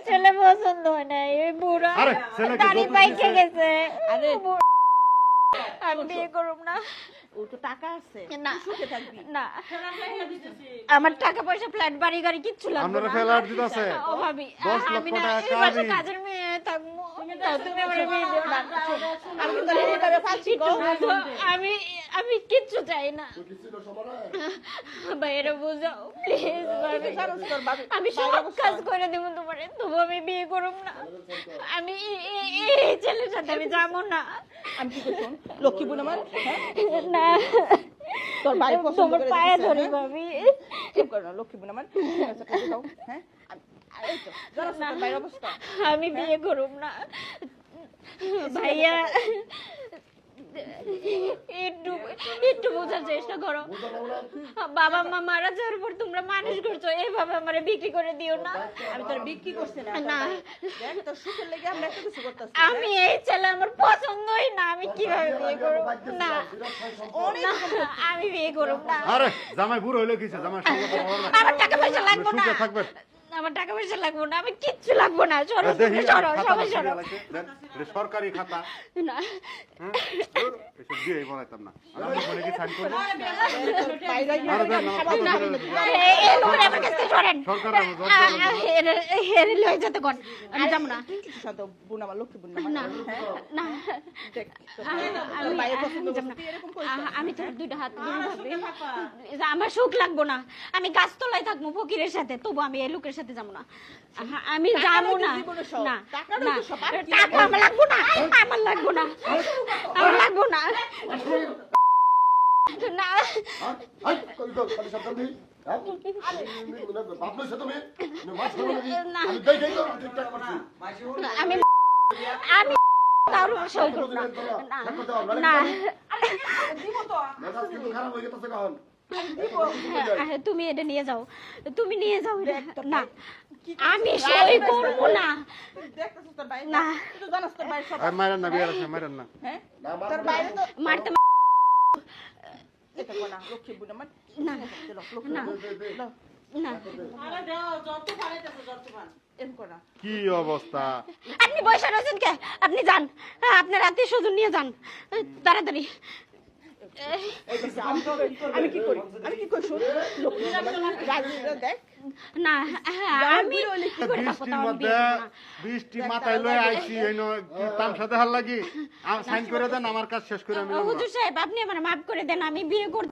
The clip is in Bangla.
ছেলে পছন্দ হয় না, এই বুড়া আরে, ছেলে কি দাড়ি যৌতুক পাইকে দিছে? গেছে। আরে আমি বিয়ে করব না। ও তো টাকা আছে, না। তুই সুখে থাকবি। না, আমার টাকা পয়সা ফ্ল্যাট বাড়ি গাড়ি কিচ্ছু লাগবে আপনারা না। ফেলার দিতেছে ও ভাবি, 10 লক্ষ আমি না টাকা এই বাসায় কাবিন। কাজের মেয়ে থাকবো, তাও তুমি আমার বিয়ে দিও না। আমি কিন্তু এইভাবে ফালছি গো। আমি আমি কিচ্ছু চাই না বাইরে বুঝাও প্লিজ ভাবি। জানোস তোর বাবা আমি সব কাজ করে দেবো তোমারে, তবু আমি বিয়ে করব না। আমি এই ছেলের সাথে আমি যাবো না। আমি কি করছি লক্ষ্মী বোন আমার, হ্যাঁ? না, তোর ভাই পছন্দ তোমার করে পায়ে দিছে, ধরি হ্যাঁ? ভাবি। চুপ কর না লক্ষ্মী বোন আমার, ঠিক আছে, কথা দাও, হ্যাঁ? এই তো জানোস তোর ভাইয়ের অবস্থা। আমি বিয়ে করব না ভাইয়া। একটু একটু বোঝার চেষ্টা করো। বাবা মা মারা যাওয়ার পর তোমরা মানুষ করছো, এইভাবে আমারে বিক্রি করে দিও না। আমি তোর বিক্রি করছি না। না। দেখ তোর সুখের লেগে আমরা এত কিছু করতেছি। আমি এই ছেলে আমার পছন্দই না, আমি কিভাবে বিয়ে করব না। না, আমি বিয়ে করব না। আরে জামাই বুড়ো হইলো কিছে, জামাই সঙ্গে তো হবে না। আমার টাকা পয়সা লাগবে না, সুখে থাকবেন। আমার টাকা পয়সা লাগবে না, আমি কিচ্ছু লাগবে না। সরো দেখি সরো খাতা সবাই বাছিয়ে সরো। লাগছে, দেন, এটা সরকারি খাতা। না, হ্যাঁ? এসব দিয়েই বলাইতাম না। আমি বলে কি সাইন করবো? তোর বাইরে গিয়ে আরে দেন, আমার খাবার কথা না। শুনে এই লোকটা আমার কাছে সরেন। সরকার আমার জব দেবে। হেরে লয়ে যেতে কোন, আমি যাব না। তুই কি শান্ত বোন আমার লক্ষ্মী বোন আমার, না হ্যাঁ? না, দেখ তোর আমি ভাইয়ের পছন্দ যাব না। করছিস, তুই এরকম করিস না। আমি তোর দুইটা হাত ধরে ভাবি, আমার সুখ লাগবো না। আমি গাছতলায় থাকবো ফকিরের সাথে, তবু আমি এই লোকের সাথে যাবো না। আমি যাবো না। জীবনের সব। না টাকাটাই না, তো সব। আর কি টাকা আমার লাগবো না, আমার লাগবো না, আমার লাগবো না। না, না, আমি আমি তার উপর সই করব না। না, না, তুমি এটা নিয়ে যাও, তুমি নিয়ে যাও এটা। না, আমি সই করব না। তুই দেখতেছিস তোর ভাই না। তুই তো জানোস তোর ভাই সব, আর মারেন না, বিয়ার আছে, মারেন না। হ্যাঁ? তোর বাইরে তো মারতে এটা কর না লক্ষ্মী বোন আমার। না, চলো, লক্ষ্মী না, বোন, চলো। না। এরকম কর না। কি অবস্থা? আপনি বসে রয়েছেন কে? আপনি যান, আপনার আত্মীয় স্বজন নিয়ে যান তাড়াতাড়ি। আমি কি করি, আমি কি করি শোন, লক্ষ্মী বোন আমার রাজনীতিটা দেখ। না, আমি কি করে থাকবো, বৃষ্টির তাও আমি মধ্যে বিয়ে করবো না। বৃষ্টি মাথায় লয়ে আইছি, এই তামসা দেখার লাগি সাইন করে দেন, আমার কাজ শেষ করে আমি যাবো। হুজুর সাহেব, আপনি আমার মাফ করে দেন, আমি বিয়ে করতে